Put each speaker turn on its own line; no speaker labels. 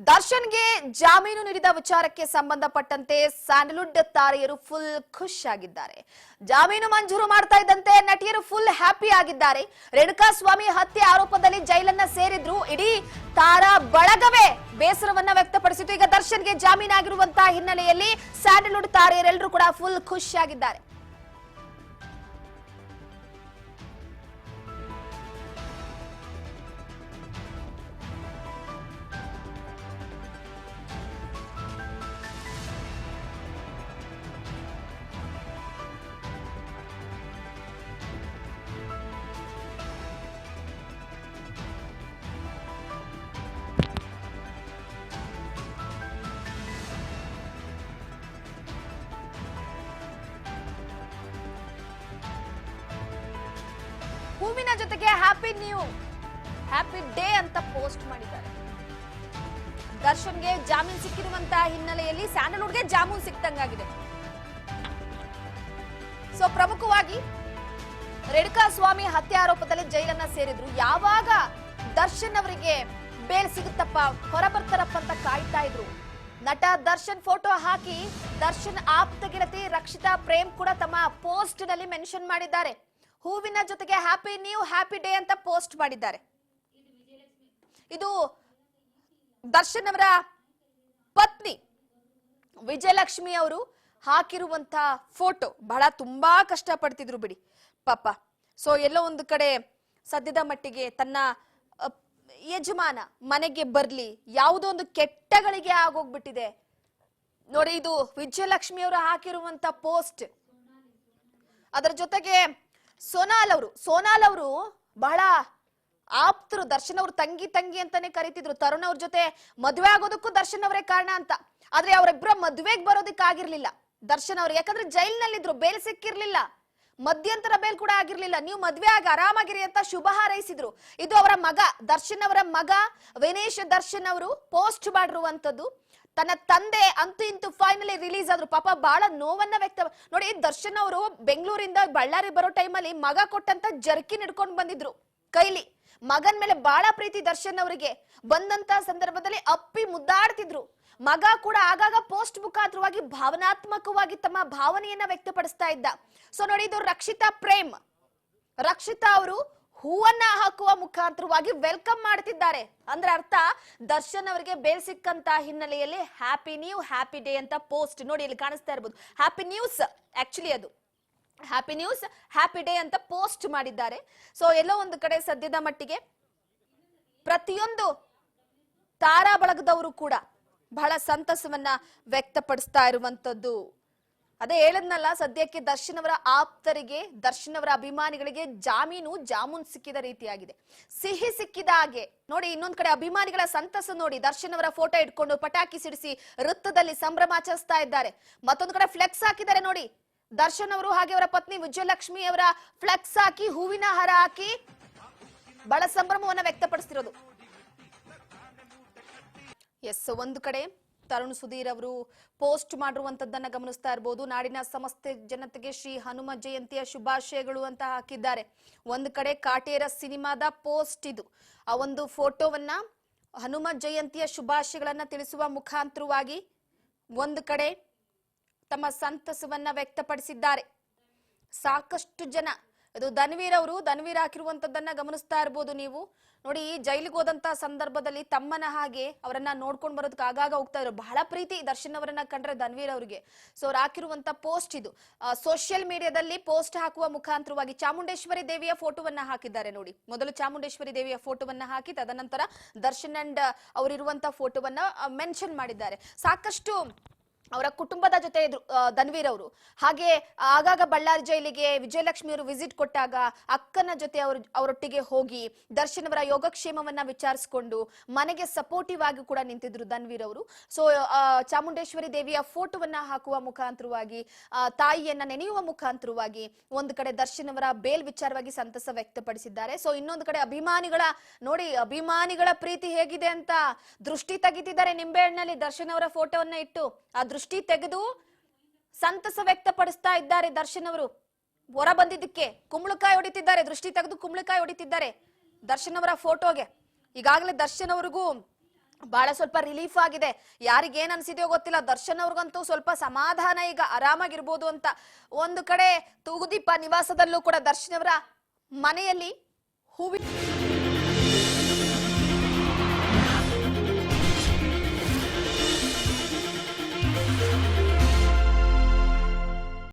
ದರ್ಶನ್ಗೆ ಜಾಮೀನು ನೀಡಿದ ವಿಚಾರಕ್ಕೆ ಸಂಬಂಧಪಟ್ಟಂತೆ ಸ್ಯಾಂಡಲ್ವುಡ್ ತಾರೆಯರು ಫುಲ್ ಖುಷ್ ಆಗಿದ್ದಾರೆ. ಜಾಮೀನು ಮಂಜೂರು ಮಾಡ್ತಾ ಇದ್ದಂತೆ ನಟಿಯರು ಫುಲ್ ಹ್ಯಾಪಿ ಆಗಿದ್ದಾರೆ. ರೇಣುಕಾಸ್ವಾಮಿ ಹತ್ಯೆ ಆರೋಪದಲ್ಲಿ ಜೈಲನ್ನ ಸೇರಿದ್ರು. ಇಡೀ ತಾರಾ ಬಳಗವೇ ಬೇಸರವನ್ನ ವ್ಯಕ್ತಪಡಿಸಿತು. ಈಗ ದರ್ಶನ್ಗೆ ಜಾಮೀನು ಆಗಿರುವಂತಹ ಹಿನ್ನೆಲೆಯಲ್ಲಿ ಸ್ಯಾಂಡಲ್ವುಡ್ ತಾರೆಯರೆಲ್ಲರೂ ಕೂಡ ಫುಲ್ ಖುಷ್ ಆಗಿದ್ದಾರೆ. ಹೂವಿನ ಜೊತೆಗೆ ಹ್ಯಾಪಿ ಡೇ ಅಂತ ಪೋಸ್ಟ್ ಮಾಡಿದ್ದಾರೆ. ದರ್ಶನ್ಗೆ ಜಾಮೀನು ಸಿಕ್ಕಿರುವಂತಹ ಹಿನ್ನೆಲೆಯಲ್ಲಿ ಸ್ಯಾಂಡಲ್ವುಡ್ಗೆ ಜಾಮೀನು ಸಿಕ್ತಂಗಾಗಿದೆ. ಸೊ ಪ್ರಮುಖವಾಗಿ ರೇಣುಕಾಸ್ವಾಮಿ ಹತ್ಯೆ ಆರೋಪದಲ್ಲಿ ಜೈಲನ್ನ ಸೇರಿದ್ರು. ಯಾವಾಗ ದರ್ಶನ್ ಅವರಿಗೆ ಬೇಲ್ ಸಿಗುತ್ತಪ್ಪ, ಹೊರಬರ್ತಾರಪ್ಪ ಅಂತ ಕಾಯ್ತಾ ಇದ್ರು. ನಟ ದರ್ಶನ್ ಫೋಟೋ ಹಾಕಿ ದರ್ಶನ್ ಆಪ್ತ ಗೆಳತಿ ರಕ್ಷಿತಾ ಪ್ರೇಮ್ ಕೂಡ ತಮ್ಮ ಪೋಸ್ಟ್ ನಲ್ಲಿ ಮೆನ್ಷನ್ ಮಾಡಿದ್ದಾರೆ. ಹೂವಿನ ಜೊತೆಗೆ ಹ್ಯಾಪಿ ಡೇ ಅಂತ ಪೋಸ್ಟ್ ಮಾಡಿದ್ದಾರೆ. ಇದು ದರ್ಶನ್ ಅವರ ಪತ್ನಿ ವಿಜಯಲಕ್ಷ್ಮಿ ಅವರು ಹಾಕಿರುವಂತಹ ಫೋಟೋ. ಬಹಳ ತುಂಬಾ ಕಷ್ಟ ಪಡ್ತಿದ್ರು ಬಿಡಿ ಪಾಪ. ಸೊ ಎಲ್ಲೋ ಒಂದು ಕಡೆ ಸದ್ಯದ ಮಟ್ಟಿಗೆ ತನ್ನ ಯಜಮಾನ ಮನೆಗೆ ಬರ್ಲಿ, ಯಾವುದೋ ಒಂದು ಕೆಟ್ಟಗಳಿಗೆ ಆಗೋಗ್ಬಿಟ್ಟಿದೆ ನೋಡಿ. ಇದು ವಿಜಯಲಕ್ಷ್ಮಿ ಅವರು ಹಾಕಿರುವಂತ ಪೋಸ್ಟ್. ಅದರ ಜೊತೆಗೆ ಸೋನಾಲ್ ಅವರು ಬಹಳ ಆಪ್ತರು. ದರ್ಶನ್ ಅವರು ತಂಗಿ ಅಂತಾನೆ ಕರೀತಿದ್ರು. ತರುಣ್ ಅವ್ರ ಜೊತೆ ಮದುವೆ ಆಗೋದಕ್ಕೂ ದರ್ಶನ್ ಅವರೇ ಕಾರಣ ಅಂತ. ಆದ್ರೆ ಅವರಿಬ್ಬರ ಮದುವೆಗೆ ಬರೋದಕ್ಕೆ ಆಗಿರ್ಲಿಲ್ಲ ದರ್ಶನ್ ಅವ್ರು. ಯಾಕಂದ್ರೆ ಜೈಲ್ನಲ್ಲಿದ್ರು, ಬೇಲ್ ಸಿಕ್ಕಿರ್ಲಿಲ್ಲ, ಮಧ್ಯಂತರ ಬೇಲ್ ಕೂಡ ಆಗಿರ್ಲಿಲ್ಲ. ನೀವು ಮದ್ವೆ ಆಗಿ ಆರಾಮಾಗಿರಿ ಅಂತ ಶುಭ ಹಾರೈಸಿದ್ರು. ಇದು ಅವರ ಮಗ, ದರ್ಶನ್ ಅವರ ಮಗ ವಿನೇಶ್ ದರ್ಶನ್ ಅವರು ಪೋಸ್ಟ್ ಮಾಡಿರುವಂತದ್ದು. ತನ್ನ ತಂದೆ ಅಂತೂ ಇಂತೂ ಫೈನಲಿ ರಿಲೀಸ್ ಆದ್ರು. ಪಾಪ ಬಹಳ ನೋವನ್ನ ವ್ಯಕ್ತ ನೋಡಿ. ದರ್ಶನ್ ಅವರು ಬೆಂಗಳೂರಿಂದ ಬಳ್ಳಾರಿ ಬರೋ ಟೈಮಲ್ಲಿ ಮಗ ಕೊಟ್ಟಂತ ಜರ್ಕಿನ್ ಹಿಡ್ಕೊಂಡು ಬಂದಿದ್ರು ಕೈಲಿ. ಮಗನ್ ಮೇಲೆ ಬಹಳ ಪ್ರೀತಿ ದರ್ಶನ್ ಅವರಿಗೆ. ಬಂದಂತ ಸಂದರ್ಭದಲ್ಲಿ ಅಪ್ಪಿ ಮುದ್ದಾಡ್ತಿದ್ರು. ಮಗ ಕೂಡ ಆಗಾಗ ಪೋಸ್ಟ್ ಮುಖಾಂತರವಾಗಿ ಭಾವನಾತ್ಮಕವಾಗಿ ತಮ್ಮ ಭಾವನೆಯನ್ನ ವ್ಯಕ್ತಪಡಿಸ್ತಾ ಇದ್ದ. ಸೊ ನೋಡಿ, ಇದು ರಕ್ಷಿತಾ ಅವರು ಹೂವನ್ನ ಹಾಕುವ ಮುಖಾಂತರವಾಗಿ ವೆಲ್ಕಮ್ ಮಾಡ್ತಿದ್ದಾರೆ. ಅಂದ್ರೆ ಅರ್ಥ ದರ್ಶನ್ ಅವರಿಗೆ ಬೇಲ್ ಸಿಕ್ಕಂತ ಹಿನ್ನೆಲೆಯಲ್ಲಿ ಹ್ಯಾಪಿ ಡೇ ಅಂತ ಪೋಸ್ಟ್ ನೋಡಿ ಇಲ್ಲಿ ಕಾಣಿಸ್ತಾ ಇರಬಹುದು. ಹ್ಯಾಪಿ ನ್ಯೂಸ್, ಆಕ್ಚುಲಿ ಅದು ಹ್ಯಾಪಿ ಡೇ ಅಂತ ಪೋಸ್ಟ್ ಮಾಡಿದ್ದಾರೆ. ಸೊ ಎಲ್ಲೋ ಒಂದು ಕಡೆ ಸದ್ಯದ ಮಟ್ಟಿಗೆ ಪ್ರತಿಯೊಂದು ತಾರಾ ಬಳಗದವರು ಕೂಡ ಬಹಳ ಸಂತಸವನ್ನ ವ್ಯಕ್ತಪಡಿಸ್ತಾ ಇರುವಂತದ್ದು. ಅದೇ ಹೇಳದ್ನಲ್ಲ, ಸದ್ಯಕ್ಕೆ ದರ್ಶನ್ ಅವರ ಆಪ್ತರಿಗೆ, ದರ್ಶನ್ ಅವರ ಅಭಿಮಾನಿಗಳಿಗೆ ಜಾಮೂನ್ ಸಿಕ್ಕಿದ ರೀತಿಯಾಗಿದೆ. ಸಿಹಿ ಸಿಕ್ಕಿದ ಹಾಗೆ ನೋಡಿ. ಇನ್ನೊಂದ್ ಕಡೆ ಅಭಿಮಾನಿಗಳ ಸಂತಸ ನೋಡಿ. ದರ್ಶನ್ ಅವರ ಫೋಟೋ ಇಟ್ಕೊಂಡು ಪಟಾಕಿ ಸಿಡಿಸಿ ವೃತ್ತದಲ್ಲಿ ಸಂಭ್ರಮಾಚರಿಸ್ತಾ ಇದ್ದಾರೆ. ಮತ್ತೊಂದು ಕಡೆ ಫ್ಲೆಕ್ಸ್ ಹಾಕಿದ್ದಾರೆ ನೋಡಿ. ದರ್ಶನ್ ಅವರು ಹಾಗೆ ಅವರ ಪತ್ನಿ ವಿಜಯಲಕ್ಷ್ಮಿ ಅವರ ಫ್ಲೆಕ್ಸ್ ಹಾಕಿ, ಹೂವಿನ ಹಾರ ಹಾಕಿ ಬಹಳ ಸಂಭ್ರಮವನ್ನ ವ್ಯಕ್ತಪಡಿಸ್ತಿರೋದು. ಎಸ್, ಒಂದು ಕಡೆ ತರುಣ್ ಸುಧೀರ್ ಅವರು ಪೋಸ್ಟ್ ಮಾಡಿರುವಂತದ್ದನ್ನ ಗಮನಿಸ್ತಾ ಇರಬಹುದು. ನಾಡಿನ ಸಮಸ್ತ ಜನತೆಗೆ ಶ್ರೀ ಹನುಮ ಜಯಂತಿಯ ಶುಭಾಶಯಗಳು ಅಂತ ಹಾಕಿದ್ದಾರೆ. ಒಂದು ಕಡೆ ಕಾಟೇರ ಸಿನಿಮಾದ ಪೋಸ್ಟ್ ಇದು. ಆ ಒಂದು ಫೋಟೋವನ್ನ ಹನುಮ ಜಯಂತಿಯ ಶುಭಾಶಯಗಳನ್ನ ತಿಳಿಸುವ ಮುಖಾಂತರವಾಗಿ ಒಂದು ಕಡೆ ತಮ್ಮ ಸಂತಸವನ್ನ ವ್ಯಕ್ತಪಡಿಸಿದ್ದಾರೆ ಸಾಕಷ್ಟು ಜನ. ಅದು ಧನ್ವೀರ್ ಹಾಕಿರುವಂತದ್ದನ್ನ ಗಮನಿಸ್ತಾ ಇರಬಹುದು ನೀವು ನೋಡಿ. ಜೈಲಿಗೆ ಹೋದಂತ ಸಂದರ್ಭದಲ್ಲಿ ತಮ್ಮನ ಹಾಗೆ ಅವರನ್ನ ನೋಡ್ಕೊಂಡು ಬರೋದಕ್ಕೆ ಆಗಾಗ ಹೋಗ್ತಾ ಇದ್ರು. ಬಹಳ ಪ್ರೀತಿ ದರ್ಶನ್ ಅವರನ್ನ ಕಂಡ್ರೆ ಧನ್ವೀರ್ ಅವರಿಗೆ. ಸೊ ಅವ್ರು ಹಾಕಿರುವಂತ ಪೋಸ್ಟ್ ಇದು. ಸೋಷಿಯಲ್ ಮೀಡಿಯಾದಲ್ಲಿ ಪೋಸ್ಟ್ ಹಾಕುವ ಮುಖಾಂತರವಾಗಿ ಚಾಮುಂಡೇಶ್ವರಿ ದೇವಿಯ ಫೋಟೋವನ್ನ ಹಾಕಿದ್ದಾರೆ ನೋಡಿ. ಮೊದಲು ಚಾಮುಂಡೇಶ್ವರಿ ದೇವಿಯ ಫೋಟೋವನ್ನ ಹಾಕಿ ತದನಂತರ ದರ್ಶನ್ ಅಂಡ್ ಅವರಿರುವಂತ ಫೋಟೋವನ್ನ ಮೆನ್ಷನ್ ಮಾಡಿದ್ದಾರೆ. ಸಾಕಷ್ಟು ಅವರ ಕುಟುಂಬದ ಜೊತೆ ಇದ್ರು ಧನ್ವೀರ್ ಅವರು. ಹಾಗೆ ಆಗಾಗ ಬಳ್ಳಾರಿ ಜೈಲಿಗೆ ವಿಜಯಲಕ್ಷ್ಮಿ ಅವರು ವಿಸಿಟ್ ಕೊಟ್ಟಾಗ ಅಕ್ಕನ ಜೊತೆ ಅವರೊಟ್ಟಿಗೆ ಹೋಗಿ ದರ್ಶನ್ ಅವರ ಯೋಗಕ್ಷೇಮವನ್ನ ವಿಚಾರಿಸಿಕೊಂಡು ಮನೆಗೆ ಸಪೋರ್ಟಿವ್ ಆಗಿ ಕೂಡ ನಿಂತಿದ್ರು ಧನ್ವೀರ್ ಅವರು. ಸೊ ಚಾಮುಂಡೇಶ್ವರಿ ದೇವಿಯ ಫೋಟೋವನ್ನ ಹಾಕುವ ಮುಖಾಂತರವಾಗಿ, ತಾಯಿಯನ್ನ ನೆನೆಯುವ ಮುಖಾಂತರವಾಗಿ ಒಂದು ಕಡೆ ದರ್ಶನ್ ಅವರ ಬೇಲ್ ವಿಚಾರವಾಗಿ ಸಂತಸ ವ್ಯಕ್ತಪಡಿಸಿದ್ದಾರೆ. ಸೊ ಇನ್ನೊಂದು ಕಡೆ ಅಭಿಮಾನಿಗಳ ಪ್ರೀತಿ ಹೇಗಿದೆ ಅಂತ ದೃಷ್ಟಿ ತೆಗಿತಿದ್ದಾರೆ ನಿಂಬೆಹಣ್ಣಲ್ಲಿ ದರ್ಶನ್ ಅವರ ಫೋಟೋವನ್ನ ಇಟ್ಟು. ಆ ದೃಷ್ಟಿ ತೆಗೆದು ಸಂತಸ ವ್ಯಕ್ತಪಡಿಸ್ತಾ ಇದ್ದಾರೆ ದರ್ಶನ್ ಅವರು. ಹೊರ ಬಂದಿದ್ದಕ್ಕೆ ಕುಂಬಳಕಾಯಿ ಹೊಡಿತಿದ್ದಾರೆ, ದೃಷ್ಟಿ ತೆಗೆದು ಕುಂಬಳಕಾಯಿ ಹೊಡಿತಿದ್ದಾರೆ ದರ್ಶನ್ ಅವರ ಫೋಟೋಗೆ. ಈಗಾಗಲೇ ದರ್ಶನ್ ಅವರಿಗೂ ಬಹಳ ಸ್ವಲ್ಪ ರಿಲೀಫ್ ಆಗಿದೆ. ಯಾರಿಗೇನ್ ಅನ್ಸಿದೆಯೋ ಗೊತ್ತಿಲ್ಲ, ದರ್ಶನ್ ಅವ್ರಿಗಂತೂ ಸ್ವಲ್ಪ ಸಮಾಧಾನ, ಈಗ ಆರಾಮಾಗಿರ್ಬೋದು ಅಂತ. ಒಂದು ಕಡೆ ತೂಗುದೀಪ ನಿವಾಸದಲ್ಲೂ ಕೂಡ ದರ್ಶನ್ ಅವರ ಮನೆಯಲ್ಲಿ ಹೂವಿ